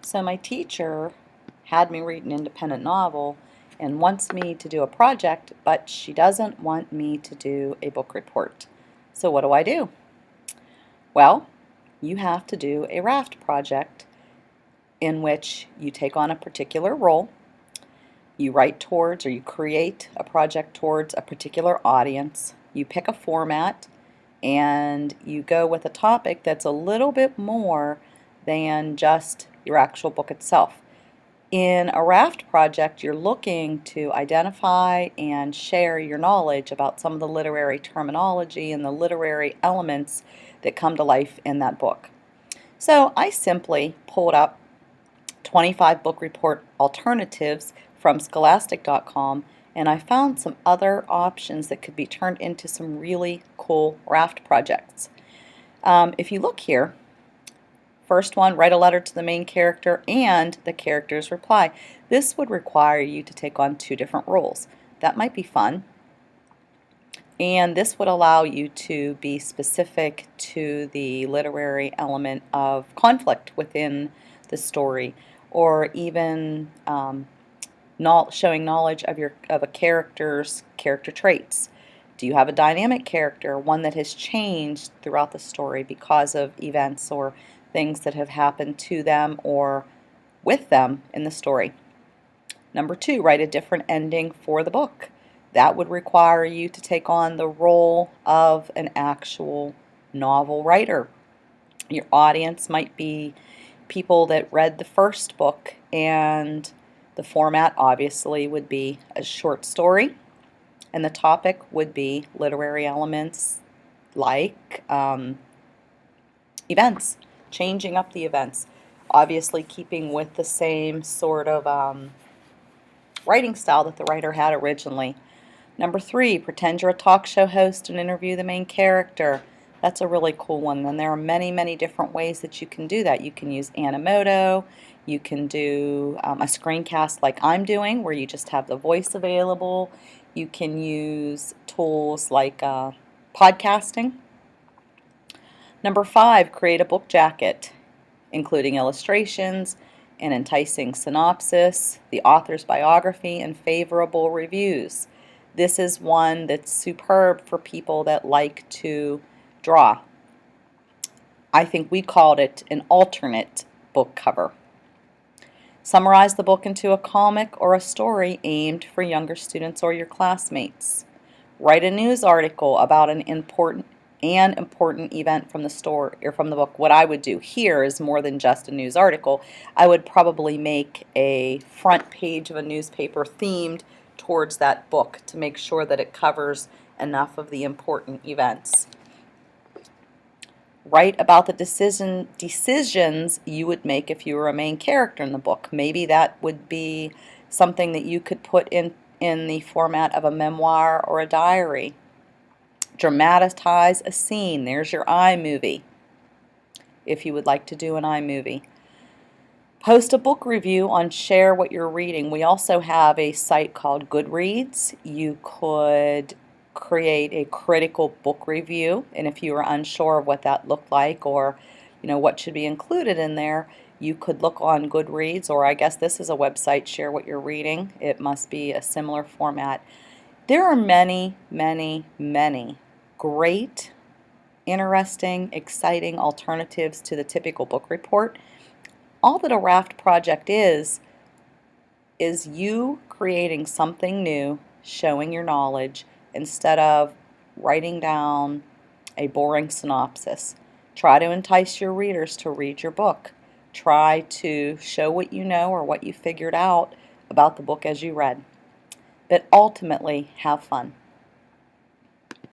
So my teacher had me read an independent novel and wants me to do a project, but she doesn't want me to do a book report. So what do I do? Well, you have to do a Raft project in which you take on a particular role, you write towards or you create a project towards a particular audience, you pick a format, and you go with a topic that's a little bit more than just your actual book itself. In a Raft project, you're looking to identify and share your knowledge about some of the literary terminology and the literary elements that come to life in that book. So I simply pulled up 25 book report alternatives from scholastic.com, and I found some other options that could be turned into some really cool Raft projects. If you look here, first one, write a letter to the main character and the character's reply. This would require you to take on two different roles. That might be fun. And this would allow you to be specific to the literary element of conflict within the story, or even showing knowledge of a character's character traits. Do you have a dynamic character, one that has changed throughout the story because of events or things that have happened to them or with them in the story? Number two, write a different ending for the book. That would require you to take on the role of an actual novel writer. Your audience might be people that read the first book, and the format obviously would be a short story, and the topic would be literary elements like events, changing up the events, obviously keeping with the same sort of writing style that the writer had originally. Number three, pretend you're a talk show host and interview the main character. That's a really cool one, and there are many, many different ways that you can do that. You can use Animoto, you can do a screencast like I'm doing where you just have the voice available. You can use tools like podcasting. Number five, create a book jacket, including illustrations, an enticing synopsis, the author's biography, and favorable reviews. This is one that's superb for people that like to draw. I think we called it an alternate book cover. Summarize the book into a comic or a story aimed for younger students or your classmates. Write a news article about an important event from the story or from the book. What I would do here is more than just a news article. I would probably make a front page of a newspaper themed towards that book to make sure that it covers enough of the important events. Write about the decisions you would make if you were a main character in the book. Maybe that would be something that you could put in the format of a memoir or a diary. Dramatize a scene. There's your iMovie, if you would like to do an iMovie. Post a book review on Share What You're Reading. We also have a site called Goodreads. You could create a critical book review, and if you were unsure of what that looked like or what should be included in there, you could look on Goodreads, or I guess this is a website, Share What You're Reading. It must be a similar format. There are many, many, many great, interesting, exciting alternatives to the typical book report. All that a Raft project is you creating something new, showing your knowledge, instead of writing down a boring synopsis. Try to entice your readers to read your book. Try to show what you know or what you figured out about the book as you read. But ultimately, have fun.